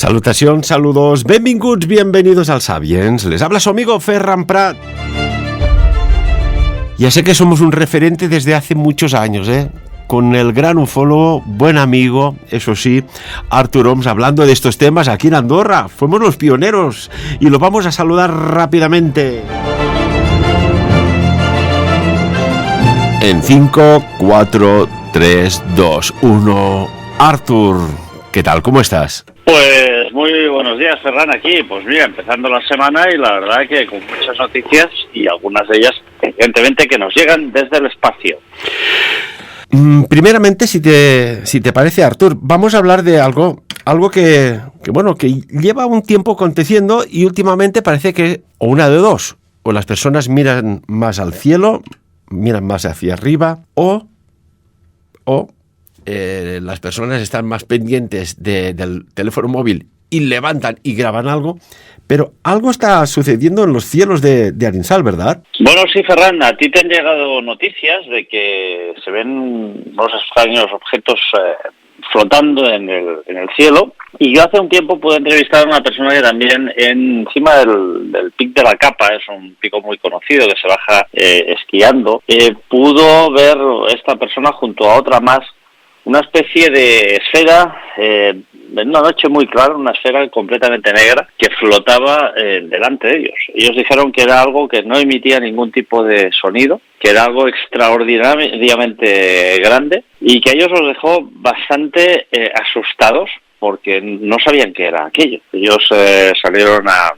Salutacions, saludos, benvinguts, bienvenidos al Sapiens. Les habla su amigo Ferran Prat. Ya sé que somos un referente desde hace muchos años, con el gran ufólogo, buen amigo, eso sí, Artur Oms, hablando de estos temas aquí en Andorra. Fuimos los pioneros y lo vamos a saludar rápidamente. En 5, 4, 3, 2, 1... Artur, ¿qué tal? ¿Cómo estás? Pues muy buenos días, Ferran, aquí. Pues mira, empezando la semana y la verdad que con muchas noticias y algunas de ellas, evidentemente, que nos llegan desde el espacio. Primeramente, si te parece, Artur, vamos a hablar de algo que lleva un tiempo aconteciendo y últimamente parece que, o una de dos, o las personas miran más al cielo, miran más hacia arriba, o las personas están más pendientes del teléfono móvil y levantan y graban algo, pero algo está sucediendo en los cielos de Arinsal, ¿verdad? Bueno, sí, Ferran, a ti te han llegado noticias de que se ven unos extraños objetos flotando en el cielo, y yo hace un tiempo pude entrevistar a una persona que también encima del Pic de la Capa, es un pico muy conocido que se baja esquiando, pudo ver esta persona junto a otra más una especie de esfera, en una noche muy clara, una esfera completamente negra que flotaba delante de ellos. Ellos dijeron que era algo que no emitía ningún tipo de sonido, que era algo extraordinariamente grande y que a ellos los dejó bastante asustados porque no sabían qué era aquello. Ellos salieron a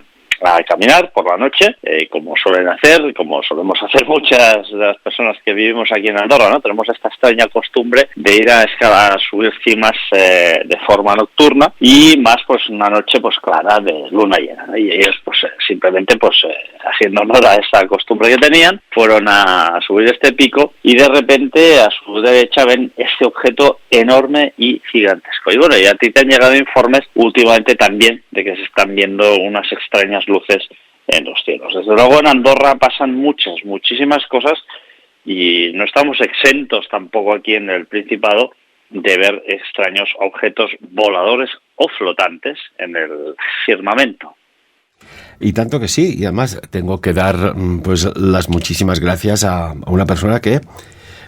caminar por la noche, como suelen hacer, como solemos hacer muchas de las personas que vivimos aquí en Andorra, ¿no? Tenemos esta extraña costumbre de ir a escalar, a subir cimas de forma nocturna, y más pues una noche pues clara de luna llena, ¿no? Y ellos pues simplemente pues haciendo honor a esa costumbre que tenían, fueron a subir este pico y de repente a su derecha ven este objeto enorme y gigantesco. Y bueno, y a ti te han llegado informes últimamente también de que se están viendo unas extrañas luces en los cielos. Desde luego en Andorra pasan muchísimas cosas y no estamos exentos tampoco aquí en el Principado de ver extraños objetos voladores o flotantes en el firmamento. Y tanto que sí, y además tengo que dar pues las muchísimas gracias a una persona que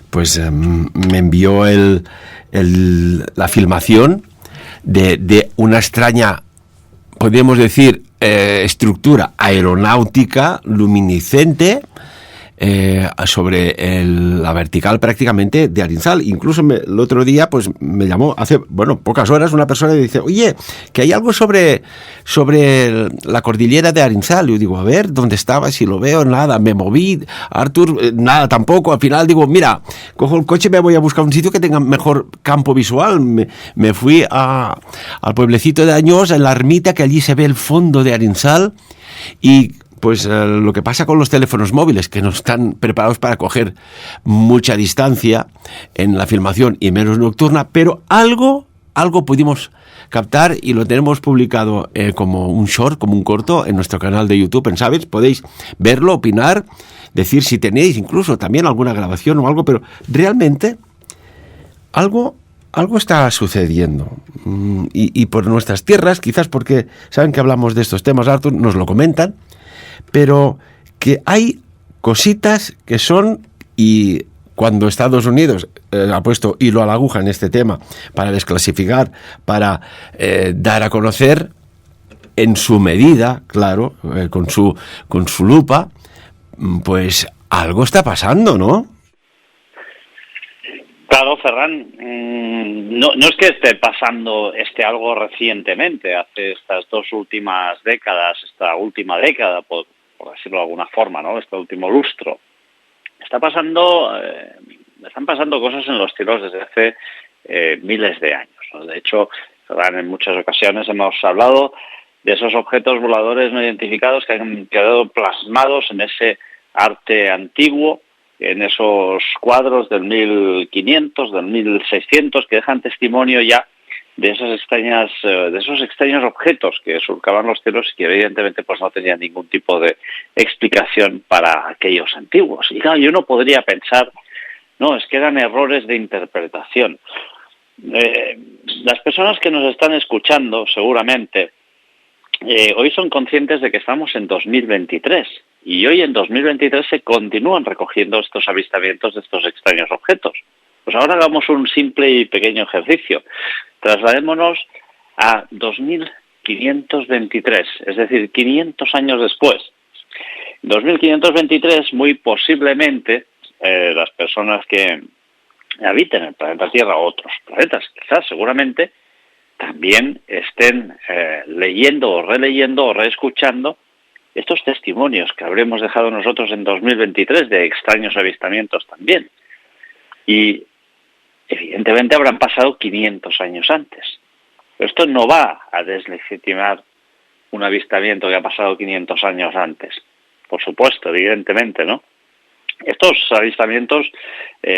pues me envió la filmación de una extraña, podríamos decir, estructura aeronáutica luminiscente sobre la vertical prácticamente de Arinsal. Incluso el otro día pues me llamó hace pocas horas una persona y dice: oye, que hay algo sobre la cordillera de Arinsal. Yo digo, a ver, ¿dónde estaba? Si lo veo, nada, me moví, Artur, nada tampoco. Al final digo, mira, cojo el coche y me voy a buscar un sitio que tenga mejor campo visual. Me fui al pueblecito de Añós, en la ermita, que allí se ve el fondo de Arinsal, y pues lo que pasa con los teléfonos móviles, que no están preparados para coger mucha distancia en la filmación y menos nocturna, pero algo pudimos captar y lo tenemos publicado como un short, como un corto, en nuestro canal de YouTube, en Sapiens. Podéis verlo, opinar, decir si tenéis incluso también alguna grabación o algo, pero realmente algo está sucediendo. Y por nuestras tierras, quizás porque saben que hablamos de estos temas, Artur, nos lo comentan, pero que hay cositas que son, y cuando Estados Unidos ha puesto hilo a la aguja en este tema para desclasificar, para dar a conocer en su medida, claro, con su lupa, pues algo está pasando, ¿no? Claro, Ferran, no es que esté pasando algo recientemente, hace estas dos últimas décadas, esta última década, por decirlo de alguna forma, ¿no? Este último lustro. Están pasando cosas en los cielos desde hace miles de años, ¿no? De hecho, Ferran, en muchas ocasiones hemos hablado de esos objetos voladores no identificados que han quedado plasmados en ese arte antiguo, en esos cuadros del 1500, del 1600, que dejan testimonio ya de esos extraños objetos que surcaban los cielos y que evidentemente pues no tenían ningún tipo de explicación para aquellos antiguos. Y claro, uno podría pensar, no, es que eran errores de interpretación. Las personas que nos están escuchando, seguramente, hoy son conscientes de que estamos en 2023 y hoy en 2023 se continúan recogiendo estos avistamientos de estos extraños objetos. Pues ahora hagamos un simple y pequeño ejercicio. Trasladémonos a 2523, es decir, 500 años después. En 2523, muy posiblemente, las personas que habiten el planeta Tierra o otros planetas, quizás, seguramente, también estén leyendo o releyendo o reescuchando estos testimonios que habremos dejado nosotros en 2023 de extraños avistamientos también. Y evidentemente habrán pasado 500 años antes. Pero esto no va a deslegitimar un avistamiento que ha pasado 500 años antes. Por supuesto, evidentemente, ¿no? Estos avistamientos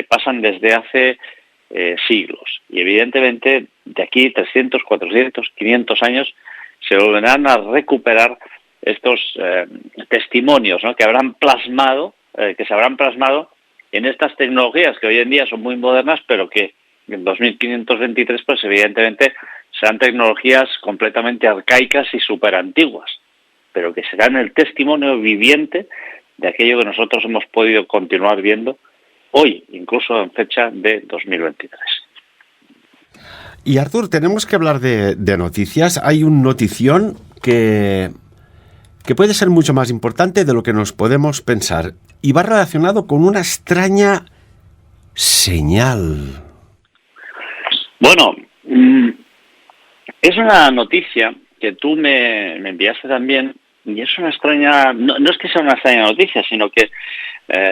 pasan desde hace siglos y evidentemente de aquí 300, 400, 500 años se volverán a recuperar estos testimonios, ¿no? Que se habrán plasmado en estas tecnologías que hoy en día son muy modernas, pero que en 2523 pues evidentemente serán tecnologías completamente arcaicas y súper antiguas, pero que serán el testimonio viviente de aquello que nosotros hemos podido continuar viendo hoy, incluso en fecha de 2023. Y Artur, tenemos que hablar de noticias. Hay un notición que puede ser mucho más importante de lo que nos podemos pensar y va relacionado con una extraña señal. Bueno, es una noticia que tú me enviaste también y es una extraña, no es que sea una extraña noticia, sino que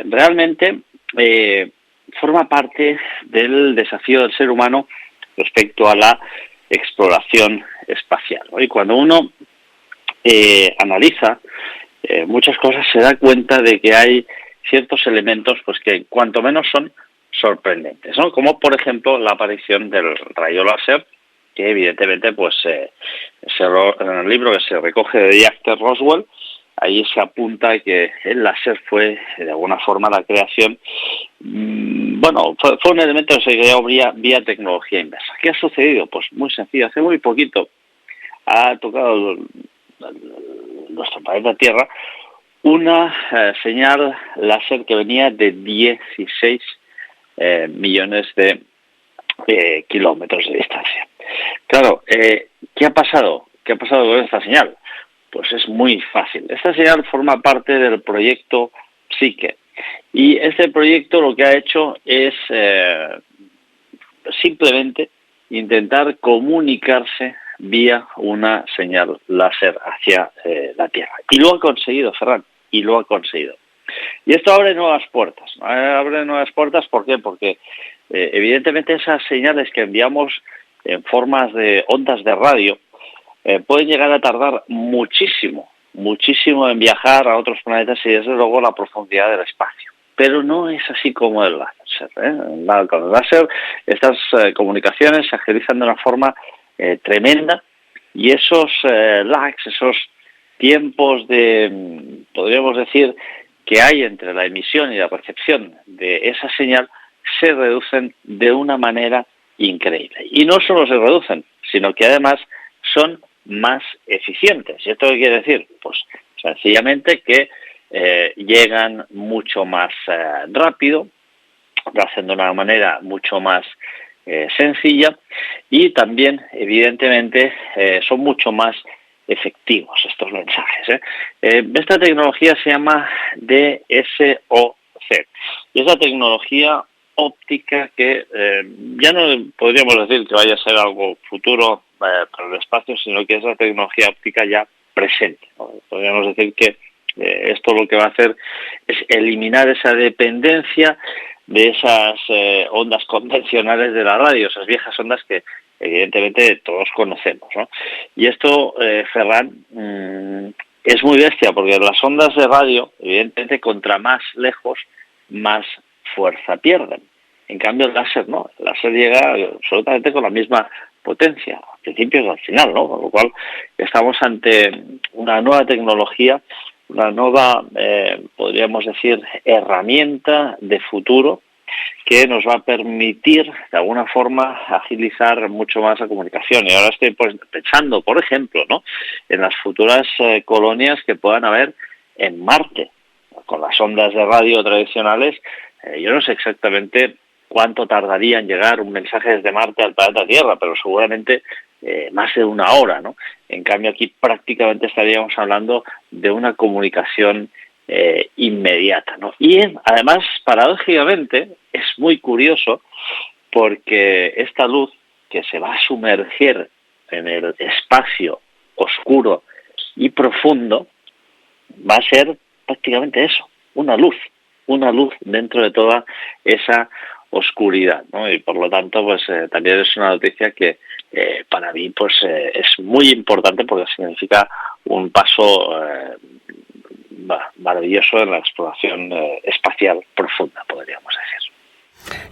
realmente forma parte del desafío del ser humano respecto a la exploración espacial, ¿no? Y cuando uno analiza muchas cosas se da cuenta de que hay ciertos elementos pues que cuanto menos son sorprendentes, ¿no? Como por ejemplo la aparición del rayo láser, que evidentemente pues en el libro que se recoge de Jack T. Roswell, ahí se apunta que el láser fue de alguna forma la creación, fue un elemento que se creó vía tecnología inversa. ¿Qué ha sucedido? Pues muy sencillo, hace muy poquito ha tocado nuestro planeta Tierra una señal láser que venía de 16 millones de kilómetros de distancia. Claro, ¿qué ha pasado? ¿Qué ha pasado con esta señal? Pues es muy fácil. Esta señal forma parte del proyecto Psyche. Y este proyecto lo que ha hecho es simplemente intentar comunicarse vía una señal láser hacia la Tierra. Y lo ha conseguido, Ferran, y lo ha conseguido. Y esto abre nuevas puertas. Abre nuevas puertas, ¿por qué? Porque evidentemente esas señales que enviamos en formas de ondas de radio pueden llegar a tardar muchísimo en viajar a otros planetas y desde luego la profundidad del espacio. Pero no es así como el láser. Con el láser estas comunicaciones se agilizan de una forma tremenda y esos lags, esos tiempos podríamos decir, que hay entre la emisión y la recepción de esa señal se reducen de una manera increíble. Y no solo se reducen, sino que además son más eficientes. ¿Y esto qué quiere decir? Pues sencillamente que llegan mucho más rápido, lo hacen de una manera mucho más sencilla y también, evidentemente, son mucho más efectivos estos mensajes. Esta tecnología se llama DSOC y es la tecnología óptica que ya no podríamos decir que vaya a ser algo futuro para el espacio, sino que es la tecnología óptica ya presente, ¿no? Podríamos decir que esto lo que va a hacer es eliminar esa dependencia de esas ondas convencionales de la radio, esas viejas ondas que evidentemente todos conocemos, ¿no? Y esto, Ferran, es muy bestia, porque las ondas de radio, evidentemente, contra más lejos, más fuerza pierden. En cambio, el láser no. El láser llega absolutamente con la misma potencia, al principio y al final, ¿no? Con lo cual, estamos ante una nueva tecnología, una nueva, podríamos decir, herramienta de futuro que nos va a permitir, de alguna forma, agilizar mucho más la comunicación. Y ahora estoy pues pensando, por ejemplo, ¿no?, en las futuras colonias que puedan haber en Marte. Con las ondas de radio tradicionales, yo no sé exactamente cuánto tardaría en llegar un mensaje desde Marte al planeta Tierra, pero seguramente más de una hora, ¿no? En cambio, aquí prácticamente estaríamos hablando de una comunicación inmediata, ¿no? Y además, paradójicamente, es muy curioso porque esta luz que se va a sumergir en el espacio oscuro y profundo va a ser prácticamente eso, una luz dentro de toda esa oscuridad, ¿no? Y por lo tanto, pues también es una noticia que para mí pues es muy importante porque significa un paso maravilloso en la exploración espacial profunda, podríamos decir.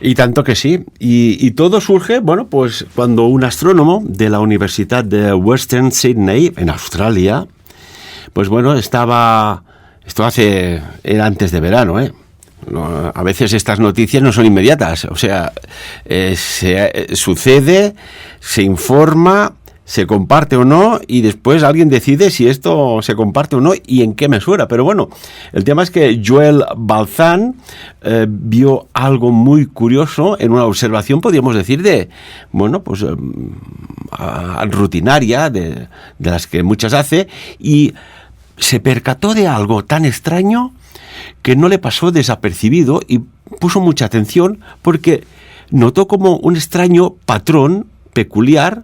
Y tanto que sí. Y todo surge, bueno, pues cuando un astrónomo de la Universidad de Western Sydney, en Australia, pues bueno, era antes de verano, ¿eh? A veces estas noticias no son inmediatas, o sea, sucede, se informa, se comparte o no, y después alguien decide si esto se comparte o no y en qué mesura. Pero bueno, el tema es que Joel Balzan vio algo muy curioso en una observación, podríamos decir, pues rutinaria, de las que muchas hace, y se percató de algo tan extraño que no le pasó desapercibido y puso mucha atención porque notó como un extraño patrón peculiar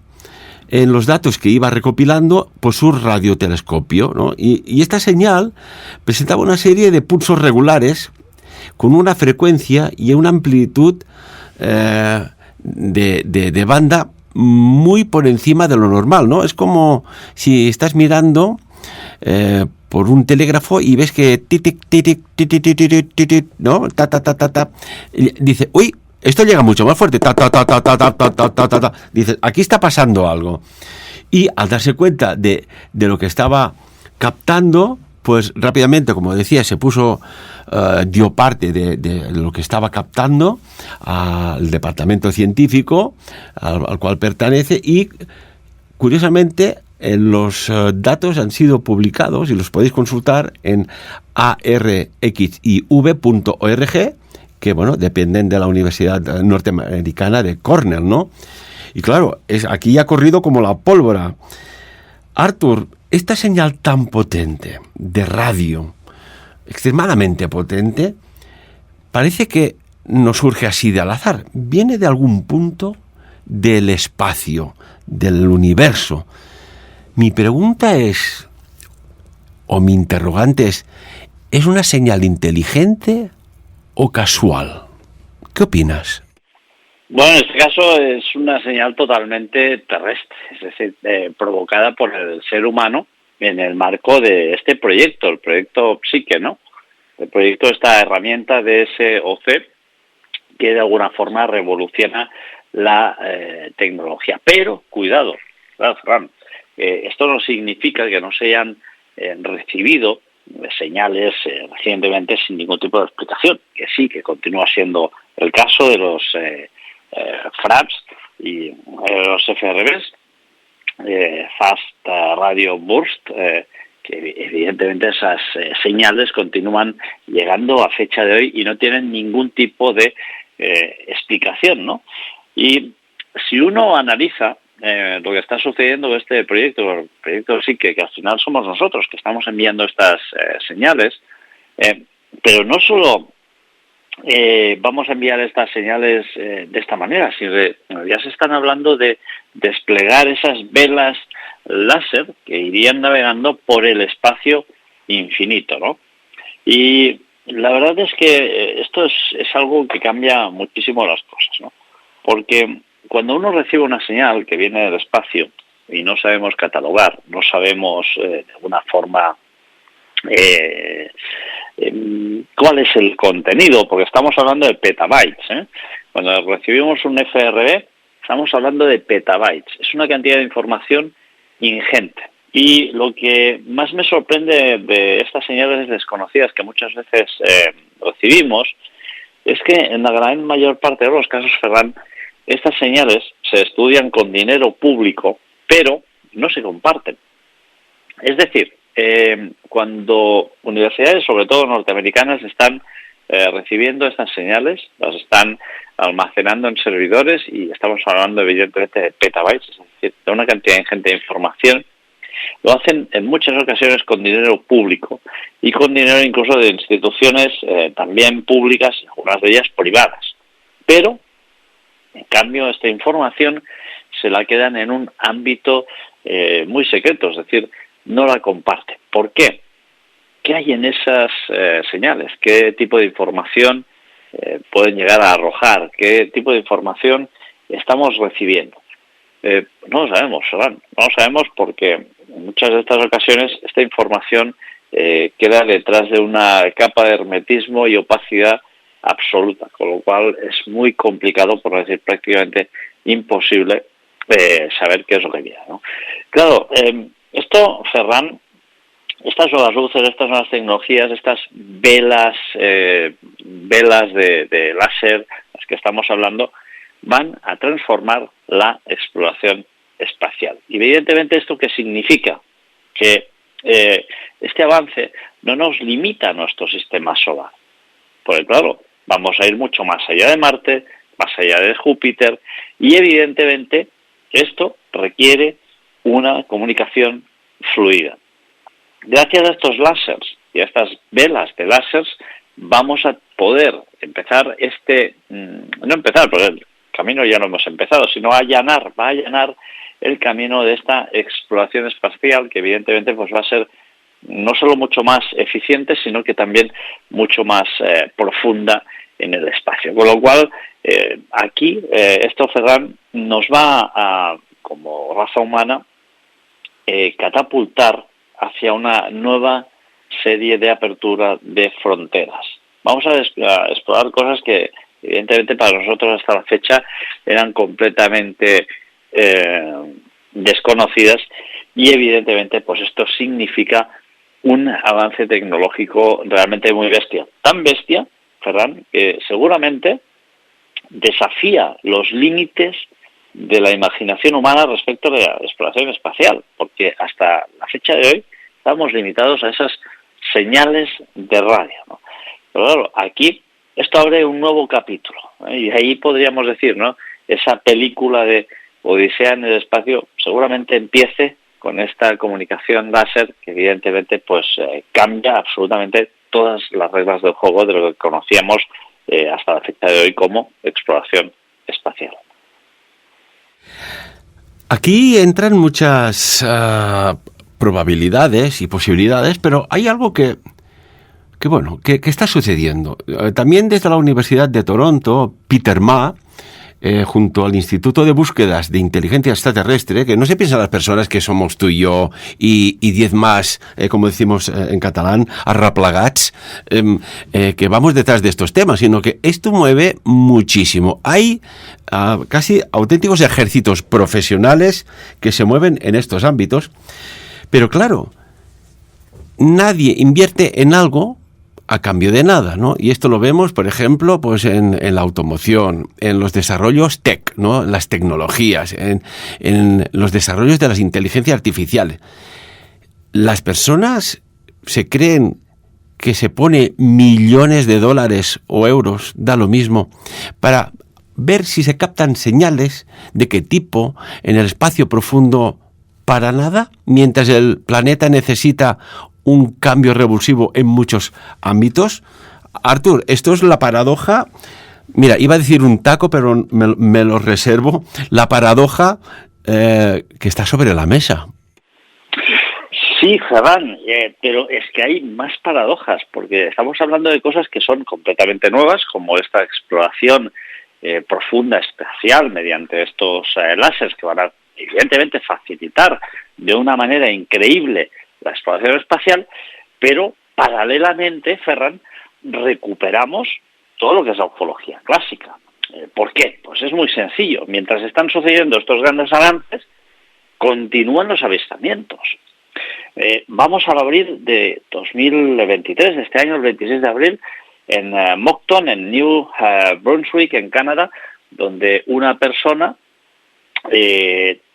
en los datos que iba recopilando por su radiotelescopio, ¿no? Y esta señal presentaba una serie de pulsos regulares con una frecuencia y una amplitud de banda muy por encima de lo normal, ¿no? Es como si estás mirando por un telégrafo y ves que titic, titic, titic, titic, titic, ¿no? Ta, ta, ta, ta, ta. Y dice, uy, esto llega mucho más fuerte. Ta, ta, ta, ta, ta, ta, ta, ta, ta, ta. Dice, aquí está pasando algo. Y al darse cuenta de lo que estaba captando, pues rápidamente, como decía, dio parte de lo que estaba captando al departamento científico al cual pertenece y, curiosamente, los datos han sido publicados y los podéis consultar en arxiv.org, que, bueno, dependen de la Universidad Norteamericana de Cornell, ¿no? Y claro, aquí ha corrido como la pólvora. Artur, esta señal tan potente de radio, extremadamente potente, parece que no surge así de al azar. Viene de algún punto del espacio, del universo. Mi pregunta es, o mi interrogante ¿es una señal inteligente o casual? ¿Qué opinas? Bueno, en este caso es una señal totalmente terrestre, es decir, provocada por el ser humano en el marco de este proyecto, el proyecto Psyche, ¿no? El proyecto, esta herramienta de SOC, que de alguna forma revoluciona la tecnología. Pero, cuidado, Fran, esto no significa que no se hayan recibido señales recientemente sin ningún tipo de explicación, que sí, que continúa siendo el caso de los FRAPs y los FRBs, Fast Radio Burst, que evidentemente esas señales continúan llegando a fecha de hoy y no tienen ningún tipo de explicación, ¿no? Y si uno analiza lo que está sucediendo con este proyecto, el proyecto sí que al final somos nosotros que estamos enviando estas señales, pero no solo vamos a enviar estas señales de esta manera, sino que ya se están hablando de desplegar esas velas láser que irían navegando por el espacio infinito, ¿no? Y la verdad es que esto es algo que cambia muchísimo las cosas, ¿no? Porque cuando uno recibe una señal que viene del espacio y no sabemos catalogar, no sabemos de alguna forma cuál es el contenido, porque estamos hablando de petabytes, ¿eh? Cuando recibimos un FRB estamos hablando de petabytes, es una cantidad de información ingente. Y lo que más me sorprende de estas señales desconocidas que muchas veces recibimos Es que en la gran mayor parte de los casos, Ferran, estas señales se estudian con dinero público, pero no se comparten. Es decir, cuando universidades, sobre todo norteamericanas, están recibiendo estas señales, las están almacenando en servidores, y estamos hablando evidentemente de petabytes, es decir, de una cantidad ingente de información. Lo hacen en muchas ocasiones con dinero público y con dinero incluso de instituciones también públicas y algunas de ellas privadas. Pero, en cambio, esta información se la quedan en un ámbito muy secreto, es decir, no la comparten. ¿Por qué? ¿Qué hay en esas señales? ¿Qué tipo de información pueden llegar a arrojar? ¿Qué tipo de información estamos recibiendo? No lo sabemos, Ferran. No lo sabemos porque en muchas de estas ocasiones esta información queda detrás de una capa de hermetismo y opacidad absoluta, con lo cual es muy complicado, por no decir prácticamente imposible, saber qué es lo que viene, ¿no? Claro, esto, Ferran, estas nuevas luces, estas nuevas tecnologías, estas velas de láser, las que estamos hablando, van a transformar la exploración espacial. Y evidentemente, ¿esto qué significa? Que este avance no nos limita a nuestro sistema solar. Porque claro, vamos a ir mucho más allá de Marte, más allá de Júpiter, y evidentemente esto requiere una comunicación fluida. Gracias a estos láseres y a estas velas de láseres vamos a poder empezar no empezar, porque el camino ya lo hemos empezado, sino va a allanar el camino de esta exploración espacial, que evidentemente pues va a ser no solo mucho más eficiente, sino que también mucho más profunda en el espacio. Con lo cual, aquí, esto, Ferran, nos va a, como raza humana, catapultar hacia una nueva serie de apertura de fronteras. Vamos a explorar cosas que, evidentemente, para nosotros hasta la fecha eran completamente desconocidas, y evidentemente pues esto significa un avance tecnológico realmente muy bestia. Tan bestia, Ferran, que seguramente desafía los límites de la imaginación humana respecto de la exploración espacial, porque hasta la fecha de hoy estamos limitados a esas señales de radio, ¿no? Pero claro, aquí esto abre un nuevo capítulo, ¿eh? Y ahí podríamos decir, ¿no?, esa película de Odisea en el espacio seguramente empiece con esta comunicación láser que evidentemente pues cambia absolutamente todas las reglas del juego de lo que conocíamos hasta la fecha de hoy como exploración espacial. Aquí entran muchas probabilidades y posibilidades, pero hay algo que está sucediendo. También desde la Universidad de Toronto, Peter Ma, junto al Instituto de Búsquedas de Inteligencia Extraterrestre, que no se piensan las personas que somos tú y yo y 10 más, como decimos en catalán, arraplagats, que vamos detrás de estos temas, sino que esto mueve muchísimo. Hay casi auténticos ejércitos profesionales que se mueven en estos ámbitos, pero claro, nadie invierte en algo a cambio de nada, ¿no? Y esto lo vemos, por ejemplo, pues en la automoción, en los desarrollos tech, ¿no?, las tecnologías, en los desarrollos de las inteligencias artificiales. Las personas se creen que se pone millones de dólares o euros, da lo mismo, para ver si se captan señales de qué tipo en el espacio profundo para nada, mientras el planeta necesita un cambio revulsivo en muchos ámbitos. Artur, esto es la paradoja, mira, iba a decir un taco, pero me lo reservo, la paradoja que está sobre la mesa. Sí, Ferran, pero es que hay más paradojas, porque estamos hablando de cosas que son completamente nuevas, como esta exploración profunda espacial mediante estos láseres que van a, evidentemente, facilitar de una manera increíble la exploración espacial, pero paralelamente, Ferran, recuperamos todo lo que es la ufología clásica. ¿Por qué? Pues es muy sencillo. Mientras están sucediendo estos grandes avances, continúan los avistamientos. Vamos al abril de 2023, de este año, el 26 de abril, en Moncton, en New Brunswick, en Canadá, donde una persona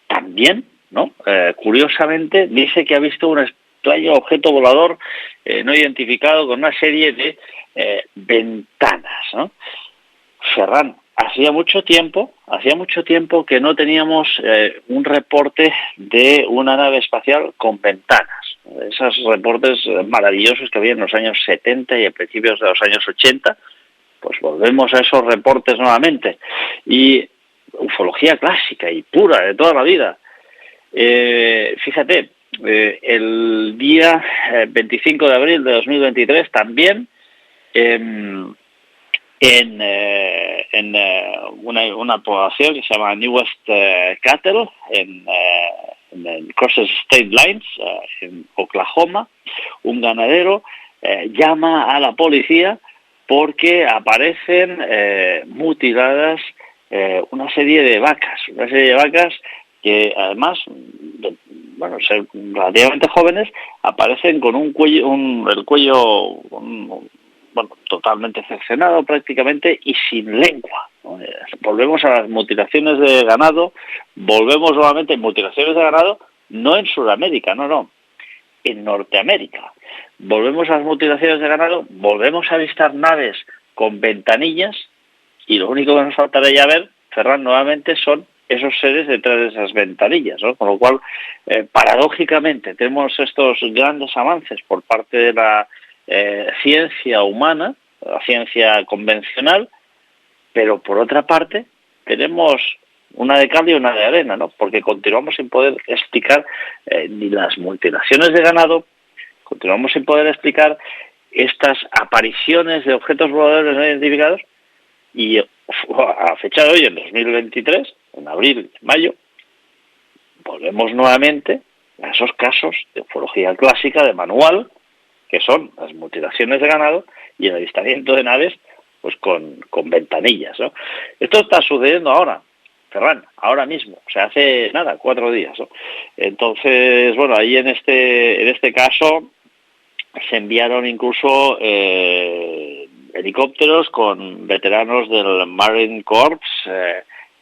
también, ¿no? Curiosamente, dice que ha visto un extraño objeto volador no identificado con una serie de ventanas, ¿no? Ferran, hacía mucho tiempo que no teníamos un reporte de una nave espacial con ventanas. Esos reportes maravillosos que había en los años 70 y a principios de los años 80, pues volvemos a esos reportes nuevamente. Y ufología clásica y pura de toda la vida. Fíjate, el día 25 de abril de 2023 también en una población que se llama New West Cattle, en Crosses State Lines, en Oklahoma, un ganadero llama a la policía porque aparecen mutiladas una serie de vacas que además, bueno, ser relativamente jóvenes, aparecen con el cuello totalmente cercenado prácticamente y sin lengua. Volvemos a las mutilaciones de ganado, volvemos nuevamente a mutilaciones de ganado, no en Sudamérica, no, en Norteamérica. Volvemos a las mutilaciones de ganado, volvemos a avistar naves con ventanillas y lo único que nos faltaría ya ver, Ferran, nuevamente son esos seres detrás de esas ventanillas, ¿no? Con lo cual, paradójicamente, tenemos estos grandes avances por parte de la ciencia humana, la ciencia convencional, pero por otra parte tenemos una de cal y una de arena, ¿no? Porque continuamos sin poder explicar ni las mutilaciones de ganado, continuamos sin poder explicar estas apariciones de objetos voladores no identificados y a fecha de hoy, en 2023, en abril, mayo, volvemos nuevamente a esos casos de ufología clásica, de manual, que son las mutilaciones de ganado y el avistamiento de naves pues con ventanillas, ¿no? Esto está sucediendo ahora, Ferran, ahora mismo, o sea, hace 4 días, ¿no? Entonces, bueno, ahí en este caso se enviaron incluso helicópteros con veteranos del Marine Corps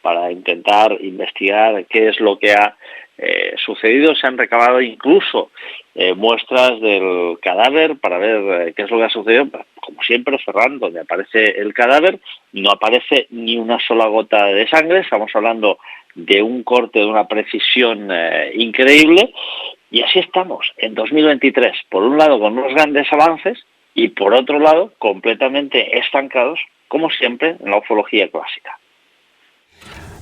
para intentar investigar qué es lo que ha sucedido. Se han recabado incluso muestras del cadáver para ver qué es lo que ha sucedido. Como siempre, Ferran, donde aparece el cadáver, no aparece ni una sola gota de sangre. Estamos hablando de un corte de una precisión increíble. Y así estamos, en 2023, por un lado con unos grandes avances y por otro lado completamente estancados, como siempre, en la ufología clásica.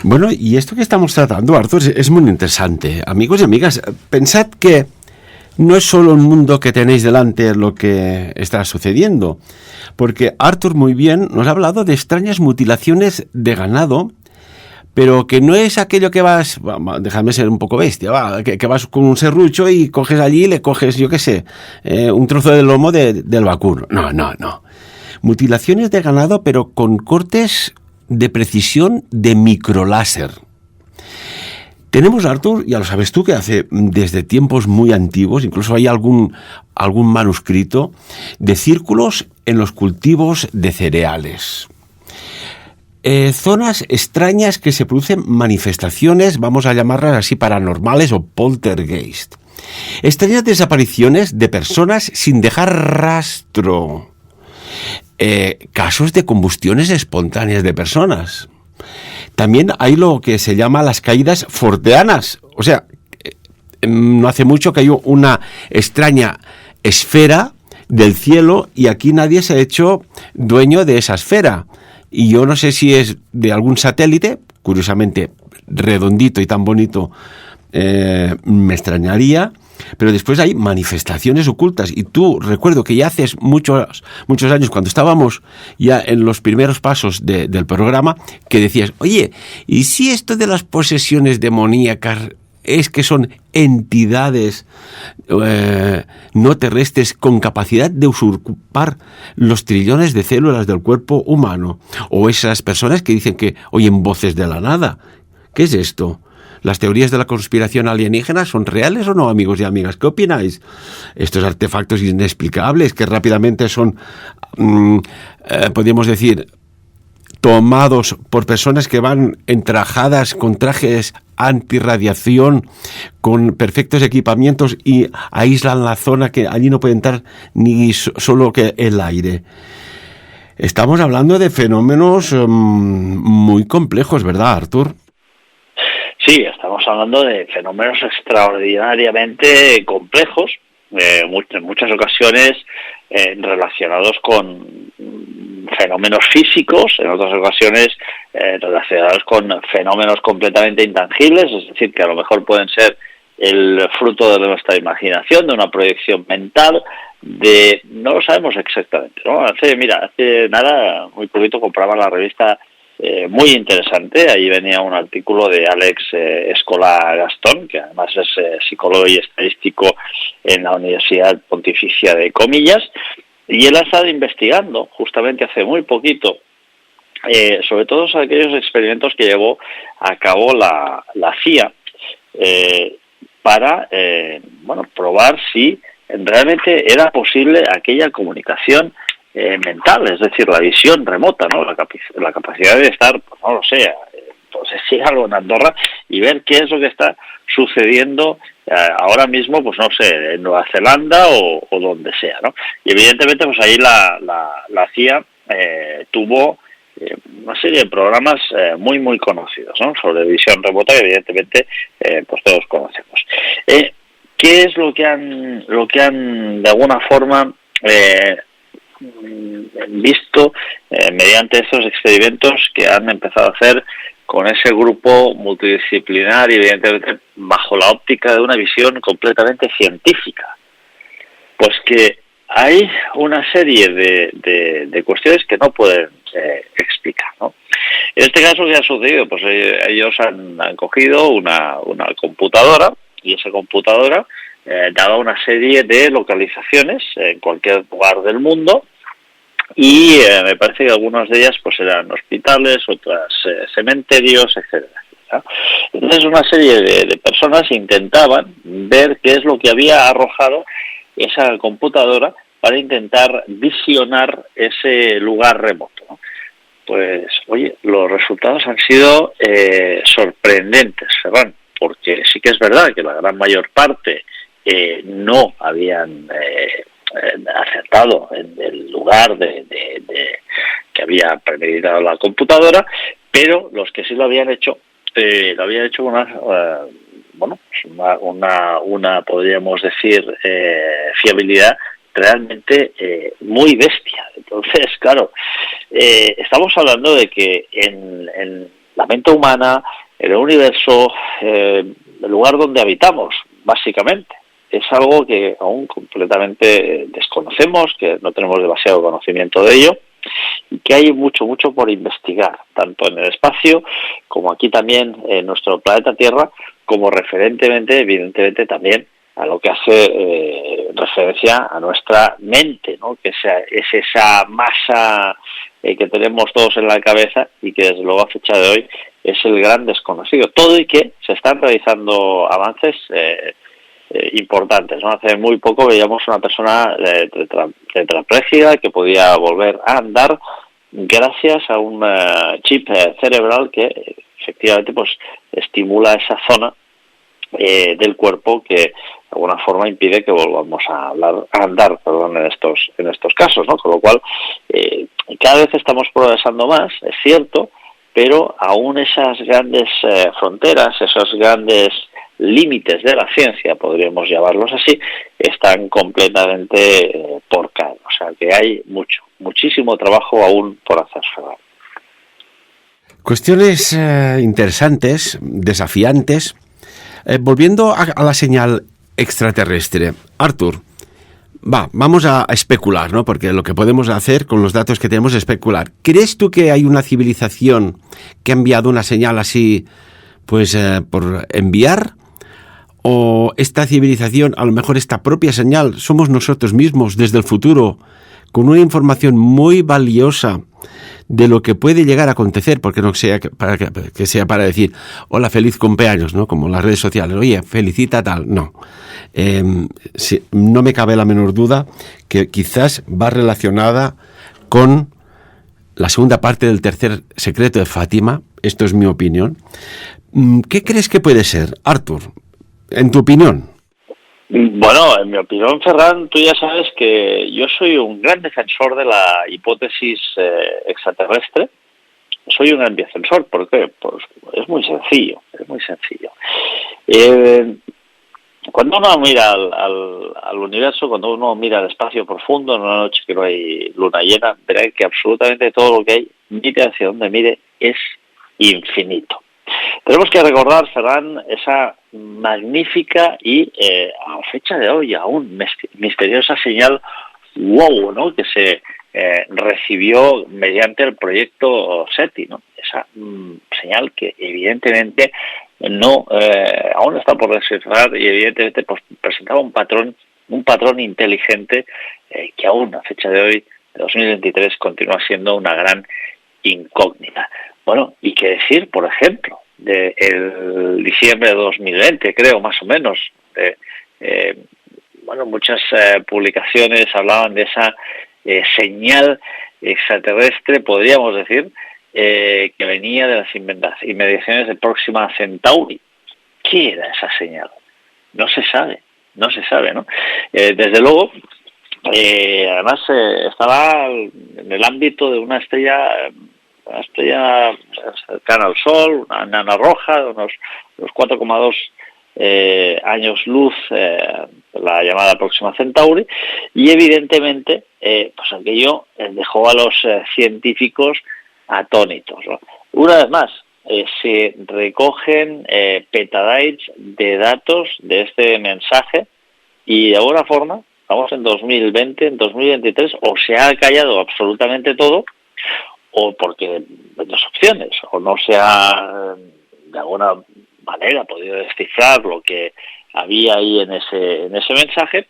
Bueno, y esto que estamos tratando, Artur, es muy interesante. Amigos y amigas, pensad que no es solo un mundo que tenéis delante lo que está sucediendo, porque Artur muy bien nos ha hablado de extrañas mutilaciones de ganado, pero que no es aquello que vas, déjame ser un poco bestia, que vas con un serrucho y coges allí y le coges, yo qué sé, un trozo del lomo del vacuno. No. Mutilaciones de ganado, pero con cortes de precisión de microláser. Tenemos, Artur, ya lo sabes tú, que hace desde tiempos muy antiguos, incluso hay algún manuscrito de círculos en los cultivos de cereales. Zonas extrañas que se producen manifestaciones, vamos a llamarlas así, paranormales o poltergeist. Extrañas desapariciones de personas sin dejar rastro. Casos de combustiones espontáneas de personas. También hay lo que se llama las caídas forteanas. O sea, no hace mucho cayó una extraña esfera del cielo y aquí nadie se ha hecho dueño de esa esfera. Y yo no sé si es de algún satélite, curiosamente redondito y tan bonito, me extrañaría, pero después hay manifestaciones ocultas. Y tú, recuerdo que ya hace muchos años, cuando estábamos ya en los primeros pasos del programa, que decías, oye, ¿y si esto de las posesiones demoníacas es que son entidades no terrestres con capacidad de usurpar los trillones de células del cuerpo humano? O esas personas que dicen que oyen voces de la nada. ¿Qué es esto? ¿Las teorías de la conspiración alienígena son reales o no, amigos y amigas? ¿Qué opináis? Estos artefactos inexplicables que rápidamente son, podríamos decir, tomados por personas que van entrajadas con trajes antirradiación, con perfectos equipamientos y aíslan la zona, que allí no puede entrar ni solo que el aire. Estamos hablando de fenómenos muy complejos, ¿verdad, Artur? Sí, estamos hablando de fenómenos extraordinariamente complejos, en muchas ocasiones relacionados con fenómenos físicos, en otras ocasiones relacionados con fenómenos completamente intangibles, es decir, que a lo mejor pueden ser el fruto de nuestra imaginación, de una proyección mental, no lo sabemos exactamente, ¿no? Hace nada, muy poquito, compraba la revista muy interesante. Ahí venía un artículo de Alex Escola Gastón, que además es psicólogo y estadístico en la Universidad Pontificia de Comillas, y él ha estado investigando justamente hace muy poquito sobre todos aquellos experimentos que llevó a cabo la CIA para probar si realmente era posible aquella comunicación mental, es decir, la visión remota, ¿no? La capacidad de estar, pues no lo sé, si algo en Andorra y ver qué es lo que está sucediendo ahora mismo, pues no sé, en Nueva Zelanda o donde sea, ¿no? Y evidentemente, pues ahí la CIA tuvo una serie de programas muy muy conocidos, ¿no? Sobre visión remota, que evidentemente pues todos conocemos. ¿Qué es lo que han de alguna forma visto mediante estos experimentos que han empezado a hacer con ese grupo multidisciplinar y evidentemente bajo la óptica de una visión completamente científica? Pues que hay una serie de cuestiones que no pueden explicar, ¿no? En este caso, ¿qué ha sucedido? Pues ellos han cogido una computadora, y esa computadora daba una serie de localizaciones en cualquier lugar del mundo, y me parece que algunas de ellas pues eran hospitales, otras cementerios, etcétera. Entonces una serie de personas intentaban ver qué es lo que había arrojado esa computadora para intentar visionar ese lugar remoto, ¿no? Pues, oye, los resultados han sido sorprendentes, Ferran, porque sí que es verdad que la gran mayor parte no habían acertado en el lugar que había premeditado la computadora, pero los que sí lo habían hecho una podríamos decir fiabilidad realmente muy bestia. Entonces, claro, estamos hablando de que en la mente humana, en el universo, el lugar donde habitamos, básicamente, es algo que aún completamente desconocemos, que no tenemos demasiado conocimiento de ello, y que hay mucho por investigar, tanto en el espacio como aquí también en nuestro planeta Tierra, como evidentemente también a lo que hace referencia a nuestra mente, ¿no? Que es esa masa que tenemos todos en la cabeza y que desde luego a fecha de hoy es el gran desconocido. Todo y que se están realizando avances importantes, ¿no? Hace muy poco veíamos una persona tetrapléjica que podía volver a andar gracias a un chip cerebral que efectivamente pues estimula esa zona del cuerpo que de alguna forma impide que volvamos a andar en estos casos, ¿no? Con lo cual cada vez estamos progresando más, es cierto, pero aún esas grandes fronteras, esos grandes límites de la ciencia, podríamos llamarlos así, están completamente por caer. O sea que hay muchísimo trabajo aún por hacer. Cuestiones interesantes, desafiantes. Volviendo a la señal extraterrestre, Artur, vamos a especular, ¿no? Porque lo que podemos hacer con los datos que tenemos es especular. ¿Crees tú que hay una civilización que ha enviado una señal así, pues por enviar? ¿O esta civilización, a lo mejor esta propia señal, somos nosotros mismos desde el futuro, con una información muy valiosa de lo que puede llegar a acontecer, porque no sea que sea para decir, hola, feliz cumpleaños, ¿no? Como las redes sociales, oye, felicita tal, no. No me cabe la menor duda que quizás va relacionada con la segunda parte del tercer secreto de Fátima. Esto es mi opinión. ¿Qué crees que puede ser, Artur, en tu opinión? Bueno, en mi opinión, Ferran, tú ya sabes que yo soy un gran defensor de la hipótesis extraterrestre. Soy un gran defensor, ¿por qué? Pues es muy sencillo, es muy sencillo. Cuando uno mira al universo, cuando uno mira al espacio profundo, en una noche que no hay luna llena, verá que absolutamente todo lo que hay, mire hacia donde mire, es infinito. Tenemos que recordar, Ferran, esa magnífica y a fecha de hoy aún misteriosa señal WOW, ¿no? Que se recibió mediante el proyecto SETI, ¿no? Esa señal que evidentemente no aún está por descifrar y evidentemente pues presentaba un patrón inteligente que aún a fecha de hoy, de 2023, continúa siendo una gran incógnita. Bueno, y qué decir, por ejemplo, de el diciembre de 2020, creo, más o menos. Muchas publicaciones hablaban de esa señal extraterrestre, podríamos decir, que venía de las inmediaciones de Próxima Centauri. ¿Qué era esa señal? No se sabe, ¿no? Desde luego, además estaba en el ámbito de una estrella cercana al Sol, una enana roja, de unos 4,2 años luz, la llamada Próxima Centauri, y evidentemente pues aquello dejó a los científicos atónitos, ¿no? Una vez más, se recogen petabytes de datos de este mensaje y de alguna forma, estamos en 2020, en 2023, o se ha callado absolutamente todo, o porque hay dos opciones, o no se ha de alguna manera podido descifrar lo que había ahí en ese mensaje,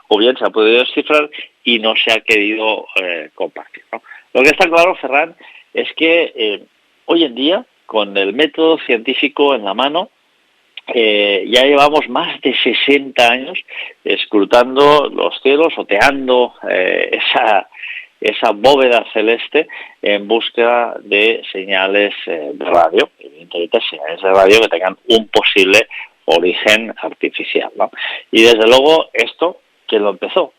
o bien se ha podido descifrar y no se ha querido compartir, ¿no? Lo que está claro, Ferran, es que hoy en día, con el método científico en la mano, ya llevamos más de 60 años escrutando los cielos, oteando esa bóveda celeste en busca de señales de radio, evidentemente señales de radio que tengan un posible origen artificial, ¿no? Y desde luego esto, ¿quién lo empezó?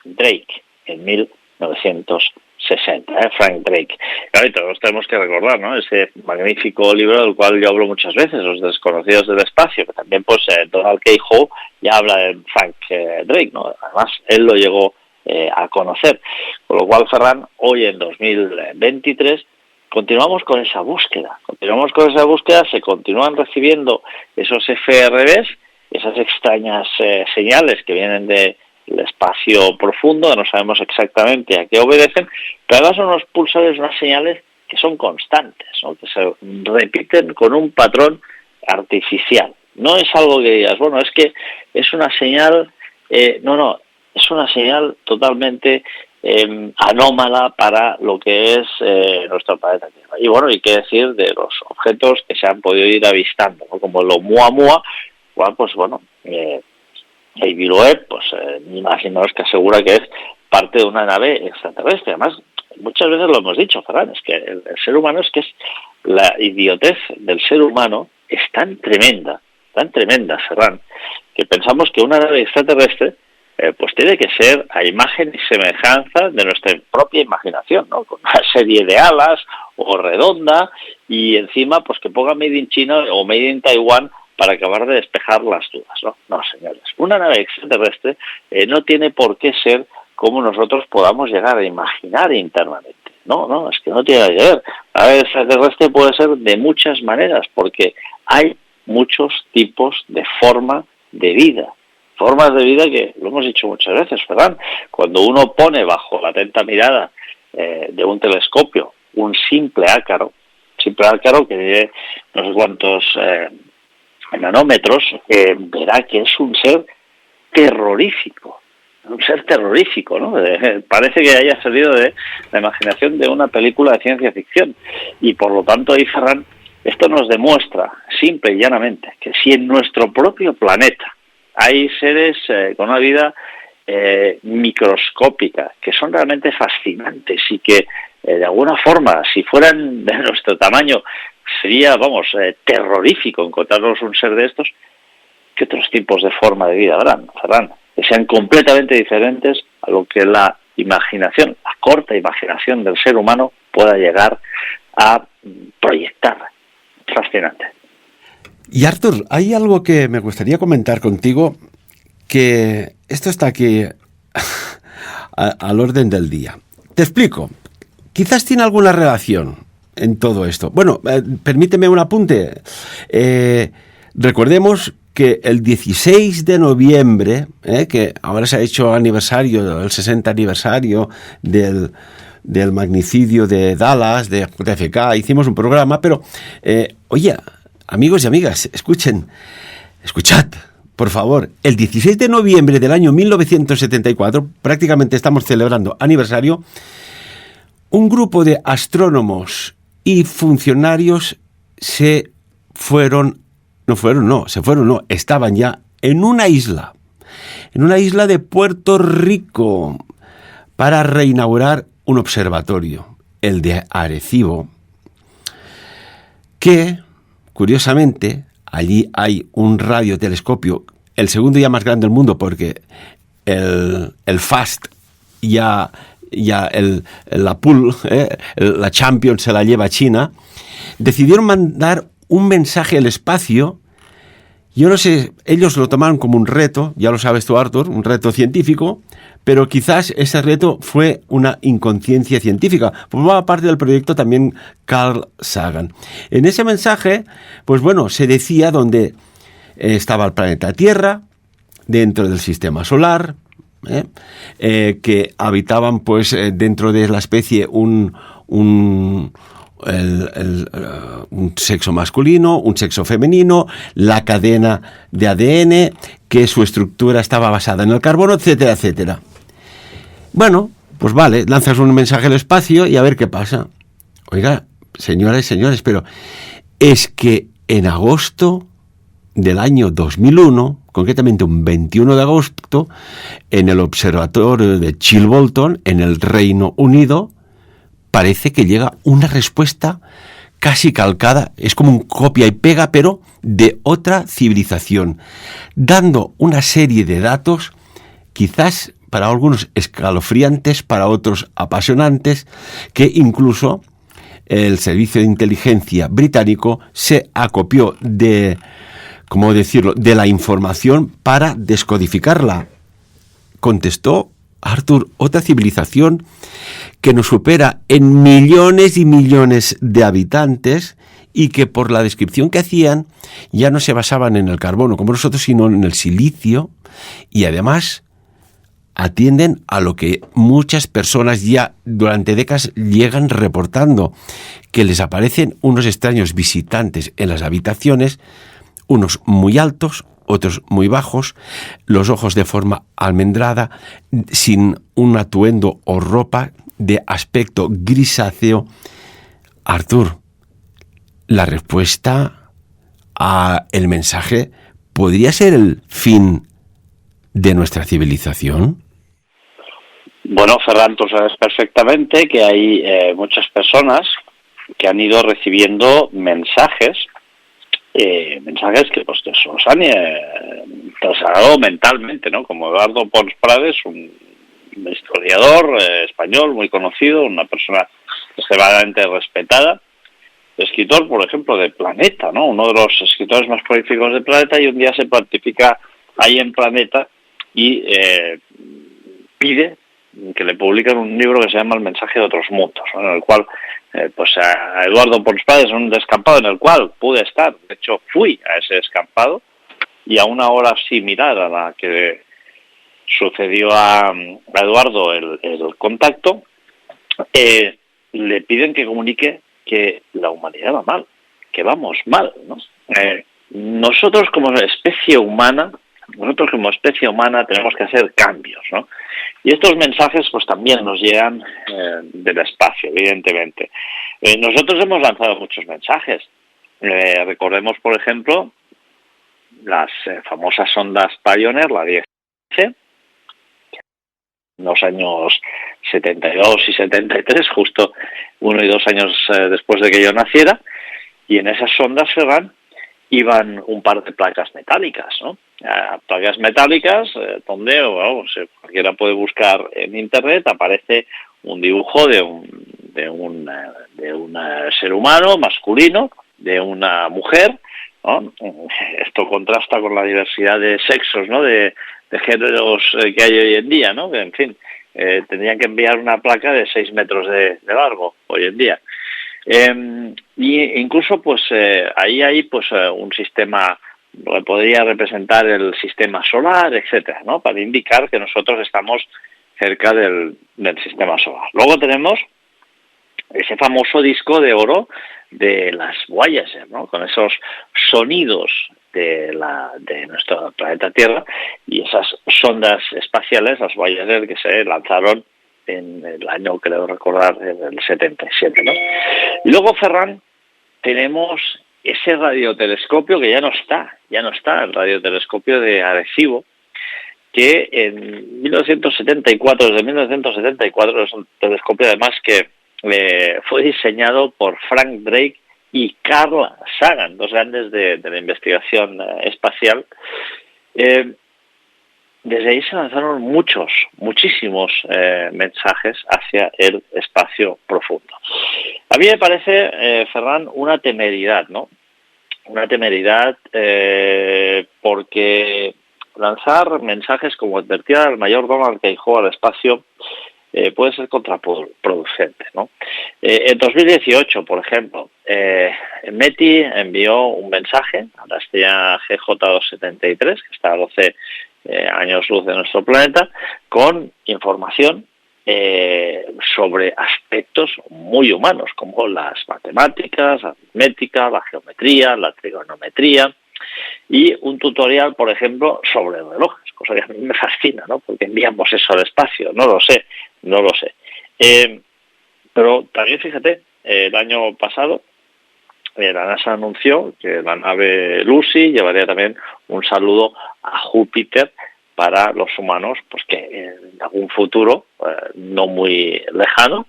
Drake, en 1960, Frank Drake. Claro, y todos tenemos que recordar, ¿no? Ese magnífico libro del cual yo hablo muchas veces, Los desconocidos del espacio, que también pues Donald K. Howe ya habla de Frank Drake, ¿no? Además, él lo llegó a conocer. Con lo cual, Ferran, hoy en 2023 continuamos con esa búsqueda. Se continúan recibiendo esos FRBs, esas extrañas señales que vienen del espacio profundo, no sabemos exactamente a qué obedecen, pero además son unos pulsores, unas señales que son constantes, ¿no? Que se repiten con un patrón artificial. No es algo que digas, bueno, es que es una señal, no, es una señal totalmente anómala para lo que es nuestro planeta Tierra. Y bueno, hay que decir de los objetos que se han podido ir avistando, ¿no? Como el Oumuamua, cual pues bueno, Avi Loeb, pues ni más ni menos que asegura que es parte de una nave extraterrestre. Además, muchas veces lo hemos dicho, Ferran, es que el ser humano, es que es la idiotez del ser humano es tan tremenda, Ferran, que pensamos que una nave extraterrestre pues tiene que ser a imagen y semejanza de nuestra propia imaginación, ¿no? Con una serie de alas o redonda y encima pues que ponga Made in China o Made in Taiwán para acabar de despejar las dudas, ¿no? No, señores. Una nave extraterrestre no tiene por qué ser como nosotros podamos llegar a imaginar internamente. No, es que no tiene nada que ver. La nave extraterrestre puede ser de muchas maneras porque hay muchos tipos de forma de vida. Formas de vida que lo hemos dicho muchas veces, Ferran. Cuando uno pone bajo la atenta mirada de un telescopio un simple ácaro que tiene no sé cuántos nanómetros, verá que es un ser terrorífico. un ser terrorífico, ¿no? Parece que haya salido de la imaginación de una película de ciencia ficción. Y por lo tanto, ahí Ferran, esto nos demuestra, simple y llanamente, que si en nuestro propio planeta hay seres con una vida microscópica, que son realmente fascinantes y que de alguna forma, si fueran de nuestro tamaño, sería, terrorífico encontrarnos un ser de estos, ¿qué otros tipos de forma de vida habrán, Ferran? Que sean completamente diferentes a lo que la imaginación, la corta imaginación del ser humano pueda llegar a proyectar. Fascinante. Y Artur, hay algo que me gustaría comentar contigo, que esto está aquí al orden del día. Te explico. Quizás tiene alguna relación en todo esto. Bueno, permíteme un apunte. Recordemos que el 16 de noviembre, que ahora se ha hecho aniversario, el 60 aniversario del magnicidio de Dallas, de JFK, hicimos un programa, pero, oye, amigos y amigas, escuchad, por favor, el 16 de noviembre del año 1974, prácticamente estamos celebrando aniversario, un grupo de astrónomos y funcionarios estaban ya en una isla de Puerto Rico, para reinaugurar un observatorio, el de Arecibo, que, curiosamente, allí hay un radiotelescopio, el segundo ya más grande del mundo, porque el FAST la Champions se la lleva a China. Decidieron mandar un mensaje al espacio. Yo no sé, ellos lo tomaron como un reto, ya lo sabes tú, Artur, un reto científico, pero quizás ese reto fue una inconsciencia científica. Formaba parte del proyecto también Carl Sagan. En ese mensaje, pues bueno, se decía dónde estaba el planeta Tierra, dentro del sistema solar, que habitaban pues dentro de la especie un sexo masculino, un sexo femenino, la cadena de ADN, que su estructura estaba basada en el carbono, etcétera, etcétera. Bueno, pues vale, lanzas un mensaje al espacio y a ver qué pasa. Oiga, señoras y señores, pero es que en agosto del año 2001, concretamente un 21 de agosto, en el observatorio de Chilbolton, en el Reino Unido, parece que llega una respuesta casi calcada, es como un copia y pega, pero de otra civilización, dando una serie de datos, quizás para algunos escalofriantes, para otros apasionantes, que incluso el servicio de inteligencia británico se acopió de la información para descodificarla. Contestó Artur, otra civilización que nos supera en millones y millones de habitantes, y que por la descripción que hacían ya no se basaban en el carbono como nosotros, sino en el silicio, y además atienden a lo que muchas personas ya durante décadas llegan reportando, que les aparecen unos extraños visitantes en las habitaciones, unos muy altos, otros muy bajos, los ojos de forma almendrada, sin un atuendo o ropa, de aspecto grisáceo. Artur, la respuesta a el mensaje podría ser el fin de nuestra civilización. Bueno, Ferran, tú sabes perfectamente que hay muchas personas que han ido recibiendo mensajes que pues se los han trasladado mentalmente, ¿no? Como Eduardo Pons Prades, un historiador español muy conocido, una persona extremadamente respetada, escritor, por ejemplo, de Planeta, ¿no? Uno de los escritores más prolíficos de Planeta, y un día se participa ahí en Planeta y pide que le publiquen un libro que se llama El mensaje de otros mundos, ¿no? En el cual pues a Eduardo Pons Prades, en un descampado en el cual pude estar, de hecho fui a ese descampado, y a una hora similar a la que sucedió a Eduardo el contacto, le piden que comunique que la humanidad va mal, que vamos mal, ¿no? Nosotros como especie humana nosotros como especie humana tenemos que hacer cambios, ¿no? Y estos mensajes pues también nos llegan del espacio, evidentemente. Nosotros hemos lanzado muchos mensajes. Recordemos, por ejemplo, las famosas sondas Pioneer, la 10, en los años 72 y 73, justo 1 y 2 años después de que yo naciera, y en esas sondas, Ferran, iban un par de placas metálicas, ¿no? Placas metálicas donde, bueno, cualquiera puede buscar en internet, aparece un dibujo de un ser humano masculino, de una mujer, ¿no? Esto contrasta con la diversidad de sexos, ¿no? De géneros que hay hoy en día, ¿no? Que, en fin, tendrían que enviar una placa de 6 metros de largo hoy en día. Y incluso pues ahí hay pues un sistema que podría representar el sistema solar, etcétera, ¿no? Para indicar que nosotros estamos cerca del sistema solar. Luego tenemos ese famoso disco de oro de las Voyager, ¿no? Con esos sonidos de nuestro planeta Tierra y esas sondas espaciales, las Voyager, que se lanzaron en el año, creo recordar, el 77, ¿no? Y luego, Ferran, tenemos ese radiotelescopio que ya no está, el radiotelescopio de Arecibo, que en 1974, desde 1974, es un telescopio además que fue diseñado por Frank Drake y Carl Sagan, dos grandes de la investigación espacial. Desde ahí se lanzaron muchísimos mensajes hacia el espacio profundo. A mí me parece, Ferran, una temeridad, ¿no? Una temeridad porque lanzar mensajes, como advertía el mayor Donald Keyhoe, al espacio puede ser contraproducente, ¿no? En 2018, por ejemplo, METI envió un mensaje a la estrella GJ273, que está a 12 años luz de nuestro planeta, con información sobre aspectos muy humanos, como las matemáticas, la aritmética, la geometría, la trigonometría, y un tutorial, por ejemplo, sobre relojes, cosa que a mí me fascina, ¿no? Porque enviamos eso al espacio, no lo sé. Pero también, fíjate, el año pasado la NASA anunció que la nave Lucy llevaría también un saludo a Júpiter para los humanos, pues que en algún futuro no muy lejano,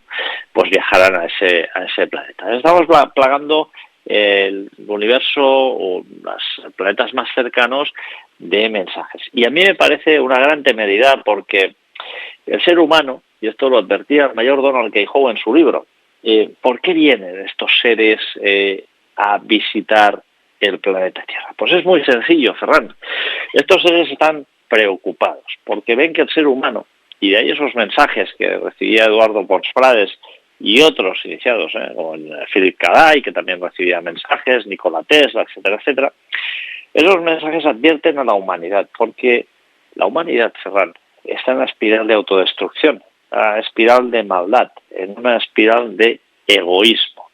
pues viajarán a ese planeta. Estamos plagando el universo o los planetas más cercanos de mensajes. Y a mí me parece una gran temeridad porque el ser humano, y esto lo advertía el mayor Donald Keyhoe en su libro, ¿por qué vienen estos seres a visitar el planeta Tierra? Pues es muy sencillo, Ferran. Estos seres están preocupados porque ven que el ser humano, y de ahí esos mensajes que recibía Eduardo Pons Prades y otros iniciados, con Philip K. Dick, que también recibía mensajes, Nikola Tesla, etcétera, etcétera, esos mensajes advierten a la humanidad, porque la humanidad, Ferran, está en una espiral de autodestrucción, en una espiral de maldad, en una espiral de egoísmo.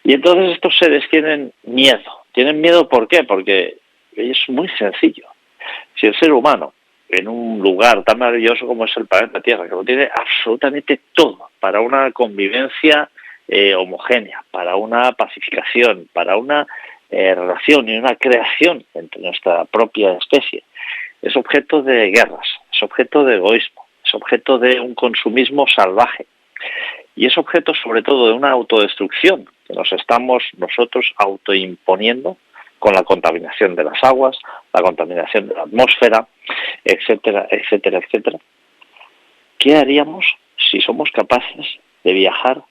Y entonces estos seres tienen miedo. ¿Tienen miedo por qué? Porque es muy sencillo. Si el ser humano, en un lugar tan maravilloso como es el planeta Tierra, que lo tiene absolutamente todo para una convivencia homogénea, para una pacificación, para una relación y una creación entre nuestra propia especie, es objeto de guerras, es objeto de egoísmo, es objeto de un consumismo salvaje y es objeto sobre todo de una autodestrucción que nos estamos nosotros autoimponiendo con la contaminación de las aguas, la contaminación de la atmósfera, etcétera, etcétera, etcétera. ¿Qué haríamos si somos capaces de viajar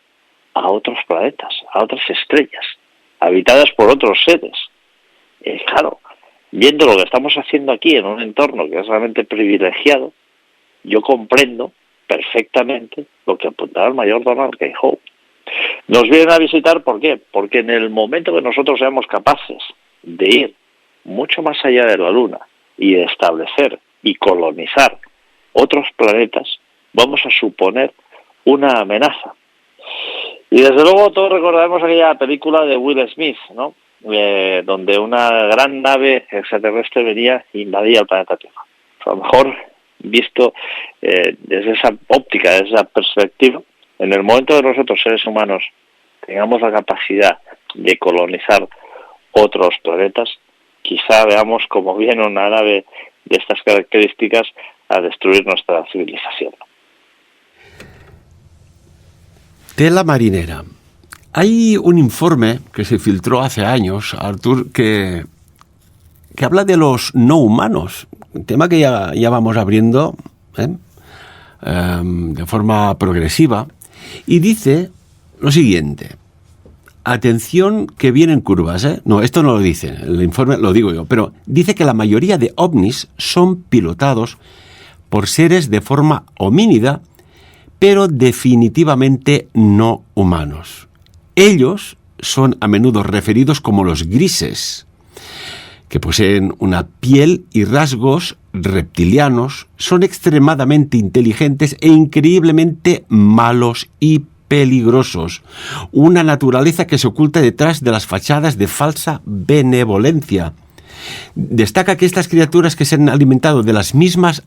a otros planetas, a otras estrellas, habitadas por otros seres? Claro, viendo lo que estamos haciendo aquí en un entorno que es realmente privilegiado, yo comprendo perfectamente lo que apuntaba el mayor Donald Keyhoe. Nos vienen a visitar, ¿por qué? Porque en el momento que nosotros seamos capaces de ir mucho más allá de la Luna y de establecer y colonizar otros planetas, vamos a suponer una amenaza. Y desde luego todos recordaremos aquella película de Will Smith, ¿no? donde una gran nave extraterrestre venía e invadía el planeta Tierra. A lo mejor, visto desde esa óptica, desde esa perspectiva, en el momento que nosotros, seres humanos, tengamos la capacidad de colonizar otros planetas, quizá veamos como viene una nave de estas características a destruir nuestra civilización. Tela marinera. Hay un informe que se filtró hace años, Artur, que habla de los no humanos, un tema que ya vamos abriendo de forma progresiva, y dice lo siguiente: atención que vienen curvas, ¿eh? No, esto no lo dice, el informe lo digo yo, pero dice que la mayoría de ovnis son pilotados por seres de forma homínida, pero definitivamente no humanos. Ellos son a menudo referidos como los grises, que poseen una piel y rasgos reptilianos, son extremadamente inteligentes e increíblemente malos y peligrosos. Una naturaleza que se oculta detrás de las fachadas de falsa benevolencia. Destaca que estas criaturas que se han alimentado de las mismas,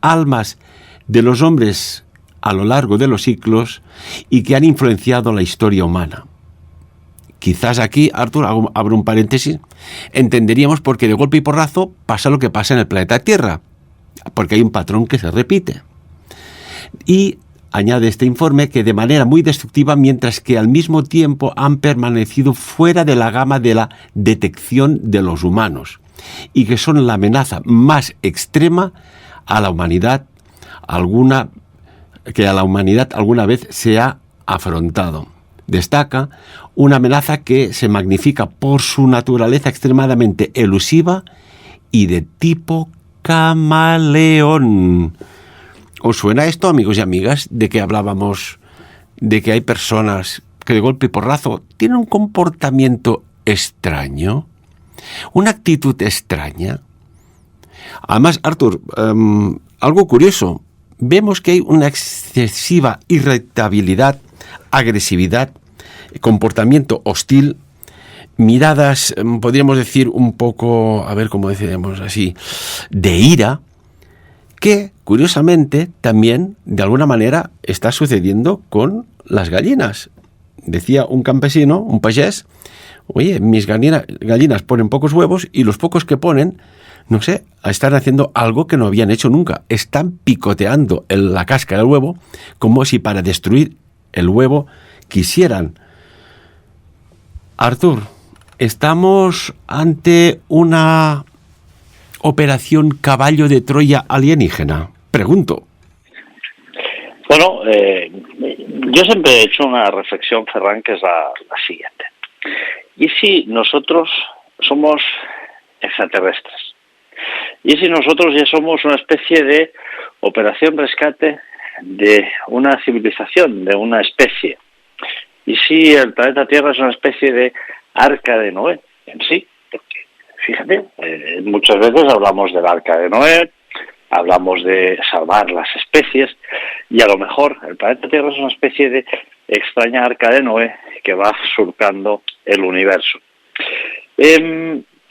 almas de los hombres a lo largo de los siglos y que han influenciado la historia humana. Quizás aquí, Artur, abro un paréntesis, entenderíamos por qué de golpe y porrazo pasa lo que pasa en el planeta Tierra, porque hay un patrón que se repite. Y añade este informe que de manera muy destructiva, mientras que al mismo tiempo han permanecido fuera de la gama de la detección de los humanos, y que son la amenaza más extrema a la humanidad alguna vez se ha afrontado. Destaca una amenaza que se magnifica por su naturaleza extremadamente elusiva y de tipo camaleón. ¿Os suena esto, amigos y amigas, de que hablábamos de que hay personas que de golpe y porrazo tienen un comportamiento extraño, una actitud extraña? Además, Artur, algo curioso, vemos que hay una excesiva irritabilidad, agresividad, comportamiento hostil, miradas, podríamos decir un poco, a ver cómo decimos así, de ira, que curiosamente también de alguna manera está sucediendo con las gallinas. Decía un campesino, un payés, oye, mis gallinas ponen pocos huevos y los pocos que ponen, no sé, están haciendo algo que no habían hecho nunca. Están picoteando la cáscara del huevo como si para destruir el huevo quisieran. Artur, ¿estamos ante una operación caballo de Troya alienígena? Pregunto. Bueno, yo siempre he hecho una reflexión, Ferran, que es la siguiente. ¿Y si nosotros somos extraterrestres? ¿Y si nosotros ya somos una especie de operación rescate de una civilización, de una especie? ¿Y si el planeta Tierra es una especie de arca de Noé en sí? Porque, fíjate, muchas veces hablamos del arca de Noé, hablamos de salvar las especies, y a lo mejor el planeta Tierra es una especie de extraña arca de Noé que va surcando el universo.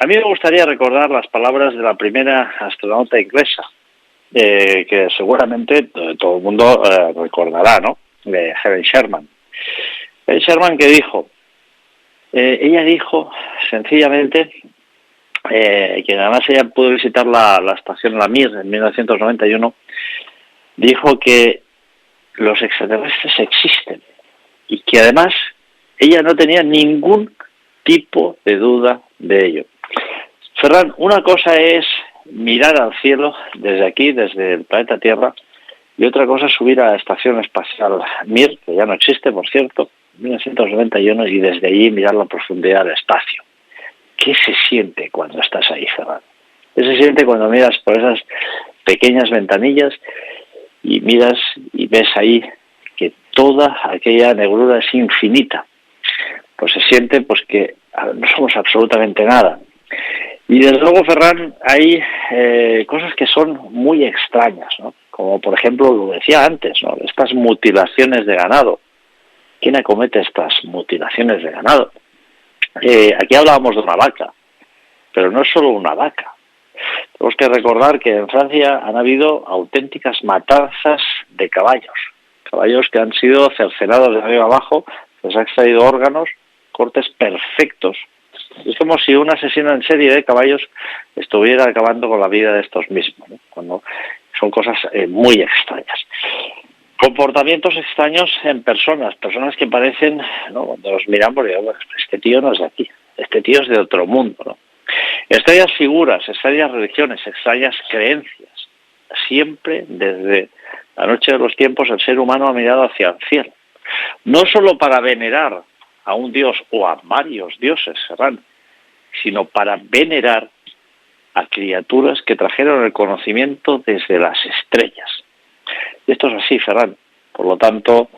A mí me gustaría recordar las palabras de la primera astronauta inglesa, que seguramente todo el mundo recordará, ¿no? De Helen Sherman. Helen Sherman, que dijo, ella dijo sencillamente, que además ella pudo visitar la estación La Mir en 1991, dijo que los extraterrestres existen y que además ella no tenía ningún tipo de duda de ello. Ferran, una cosa es mirar al cielo desde aquí, desde el planeta Tierra, y otra cosa es subir a la estación espacial Mir, que ya no existe, por cierto, en 1991, y desde allí mirar la profundidad del espacio. ¿Qué se siente cuando estás ahí, Ferran? ¿Qué se siente cuando miras por esas pequeñas ventanillas y miras y ves ahí que toda aquella negrura es infinita? Pues se siente pues que no somos absolutamente nada. Y desde luego, Ferran, hay cosas que son muy extrañas, ¿no? Como por ejemplo, lo decía antes, ¿no? Estas mutilaciones de ganado. ¿Quién acomete estas mutilaciones de ganado? Aquí hablábamos de una vaca, pero no es solo una vaca. Tenemos que recordar que en Francia han habido auténticas matanzas de caballos que han sido cercenados de arriba abajo, les ha extraído órganos, cortes perfectos. Es como si un asesino en serie de caballos estuviera acabando con la vida de estos mismos, ¿no? Cuando son cosas muy extrañas. Comportamientos extraños en personas que parecen, ¿no? Cuando los miramos, digo, bueno, este tío no es de aquí, este tío es de otro mundo, ¿no? Extrañas figuras, extrañas religiones, extrañas creencias. Siempre desde la noche de los tiempos el ser humano ha mirado hacia el cielo. No solo para venerar a un dios o a varios dioses, Ferran, sino para venerar a criaturas que trajeron el conocimiento desde las estrellas. Y esto es así, Ferran. Por lo tanto,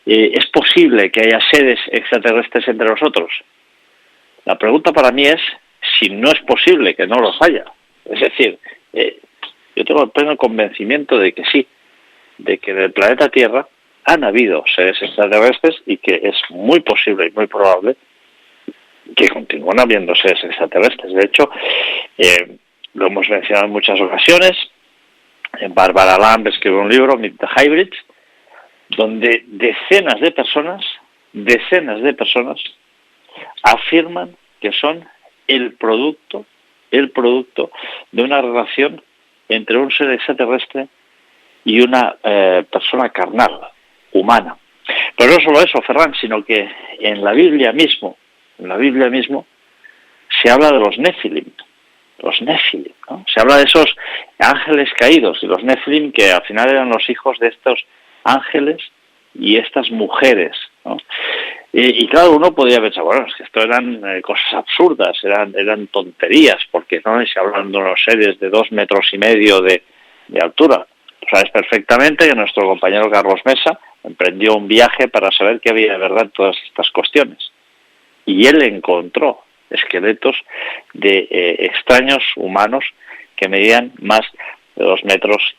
¿es posible que haya seres extraterrestres entre nosotros? La pregunta para mí es si no es posible que no los haya. Es decir, yo tengo el pleno convencimiento de que sí, de que en el planeta Tierra han habido seres extraterrestres y que es muy posible y muy probable que continúen habiendo seres extraterrestres. De hecho, lo hemos mencionado en muchas ocasiones. Barbara Lamb escribió un libro, Meet the Hybrids, donde decenas de personas afirman que son el producto de una relación entre un ser extraterrestre y una persona carnal, humana. Pero no solo eso, Ferran, sino que en la Biblia mismo se habla de los Nefilim, ¿no? Se habla de esos ángeles caídos, y los Nefilim que al final eran los hijos de estos ángeles y estas mujeres, ¿no? Y claro, uno podría pensar, bueno, es que esto eran cosas absurdas, eran tonterías, porque no se hablan de unos seres de 2,5 metros de altura. Sabes perfectamente que nuestro compañero Carlos Mesa emprendió un viaje para saber qué había de verdad en todas estas cuestiones. Y él encontró esqueletos de extraños humanos que medían más de 2,5 metros.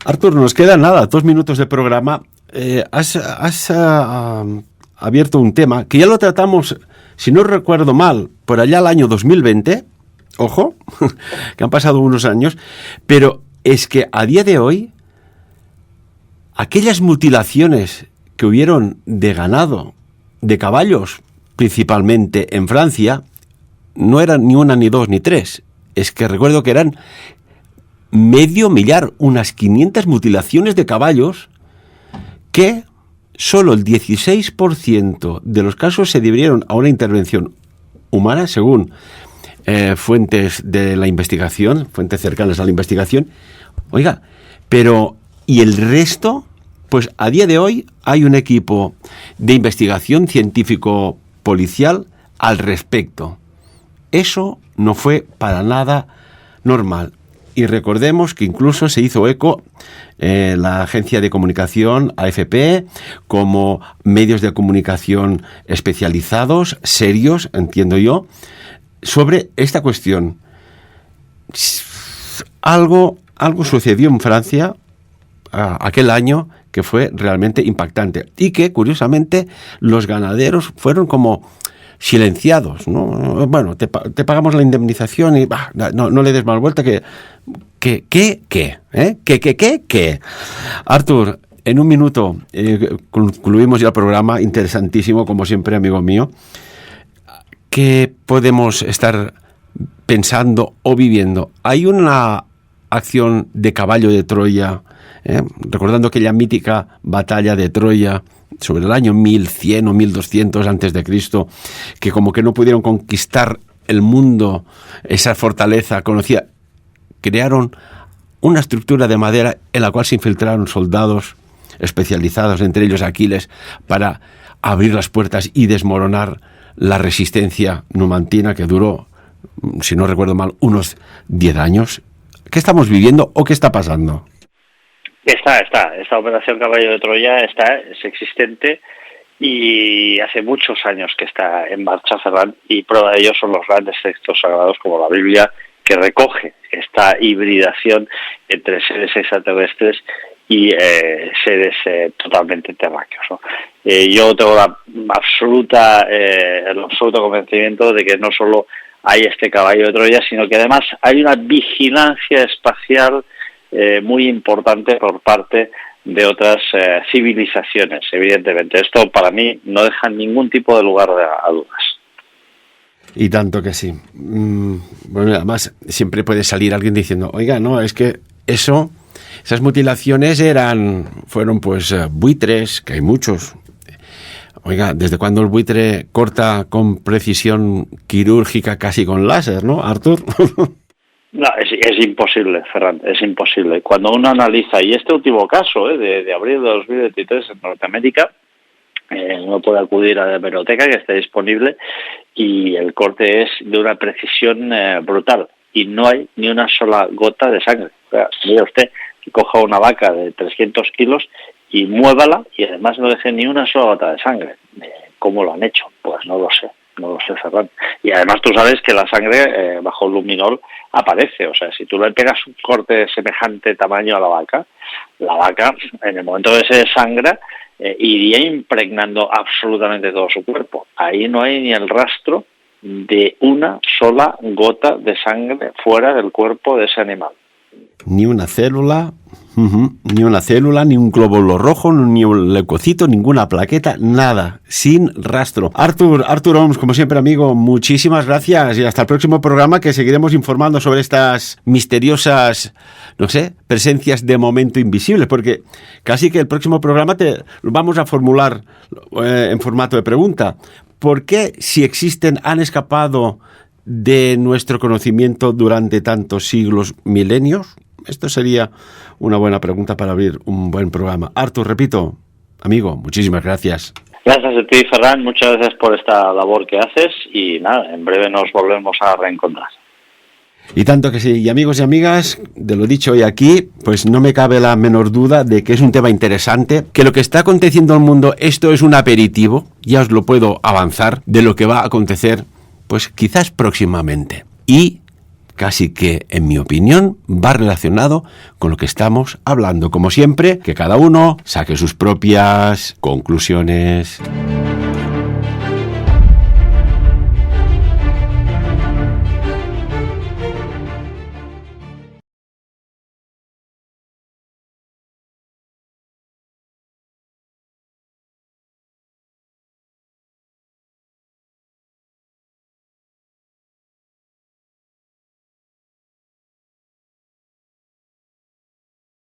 Artur, nos queda nada, 2 minutos de programa. Has abierto un tema que ya lo tratamos, si no recuerdo mal, por allá el año 2020. Ojo, que han pasado unos años, pero es que a día de hoy, aquellas mutilaciones que hubieron de ganado, de caballos, principalmente en Francia, no eran ni una, ni dos, ni tres. Es que recuerdo que eran 500 millar, unas 500 mutilaciones de caballos, que solo el 16% de los casos se debieron a una intervención humana, según fuentes de la investigación, fuentes cercanas a la investigación. Oiga, pero ¿y el resto? Pues a día de hoy hay un equipo de investigación científico-policial al respecto. Eso no fue para nada normal. Y recordemos que incluso se hizo eco la agencia de comunicación AFP, como medios de comunicación especializados, serios, entiendo yo, sobre esta cuestión. Algo sucedió en Francia aquel año que fue realmente impactante y que, curiosamente, los ganaderos fueron como silenciados, ¿no? Bueno, te pagamos la indemnización y no le des más vuelta ¿Qué? Artur, en un minuto concluimos ya el programa, interesantísimo, como siempre, amigo mío. ¿Qué podemos estar pensando o viviendo? Hay una acción de caballo de Troya, recordando aquella mítica batalla de Troya sobre el año 1100 o 1200 antes de Cristo, que como que no pudieron conquistar el mundo, esa fortaleza conocida, crearon una estructura de madera en la cual se infiltraron soldados especializados, entre ellos Aquiles, para abrir las puertas y desmoronar la resistencia numantina, que duró, si no recuerdo mal, unos 10 años. ¿Qué estamos viviendo o qué está pasando? Esta operación Caballo de Troya es existente y hace muchos años que está en marcha, Ferran, y prueba de ello son los grandes textos sagrados como la Biblia, que recoge esta hibridación entre seres extraterrestres y seres totalmente terráqueos, ¿no? Yo tengo el absoluto convencimiento de que no solo hay este caballo de Troya, sino que además hay una vigilancia espacial muy importante por parte de otras civilizaciones, evidentemente. Esto para mí no deja ningún tipo de lugar a dudas. Y tanto que sí. Bueno, además siempre puede salir alguien diciendo, oiga, no, es que esas mutilaciones fueron pues buitres, que hay muchos. Oiga, ¿desde cuándo el buitre corta con precisión quirúrgica casi con láser, no, Artur? No, es imposible, Ferran, es imposible. Cuando uno analiza, y este último caso de abril de 2023 en Norteamérica, uno puede acudir a la hemeroteca que está disponible y el corte es de una precisión brutal y no hay ni una sola gota de sangre. O sea, mira usted, que coja una vaca de 300 kilos y muévala y además no deje ni una sola gota de sangre. ¿Cómo lo han hecho? Pues no lo sé, Ferran. Y además tú sabes que la sangre bajo el luminol aparece. O sea, si tú le pegas un corte de semejante tamaño a la vaca en el momento que se desangra iría impregnando absolutamente todo su cuerpo. Ahí no hay ni el rastro de una sola gota de sangre fuera del cuerpo de ese animal. Ni una célula, ni un glóbulo rojo, ni un leucocito, ninguna plaqueta, nada, sin rastro. Artur Oms, como siempre, amigo, muchísimas gracias y hasta el próximo programa, que seguiremos informando sobre estas misteriosas, presencias de momento invisibles, porque casi que el próximo programa vamos a formular en formato de pregunta. ¿Por qué, si existen, han escapado de nuestro conocimiento durante tantos siglos, milenios? Esto sería una buena pregunta para abrir un buen programa. Artur, repito, amigo, muchísimas gracias. Gracias a ti, Ferran, muchas gracias por esta labor que haces y nada, en breve nos volvemos a reencontrar. Y tanto que sí, y amigos y amigas, de lo dicho hoy aquí, pues no me cabe la menor duda de que es un tema interesante, que lo que está aconteciendo en el mundo, esto es un aperitivo, ya os lo puedo avanzar, de lo que va a acontecer, pues quizás próximamente. Y casi que, en mi opinión, va relacionado con lo que estamos hablando. Como siempre, que cada uno saque sus propias conclusiones.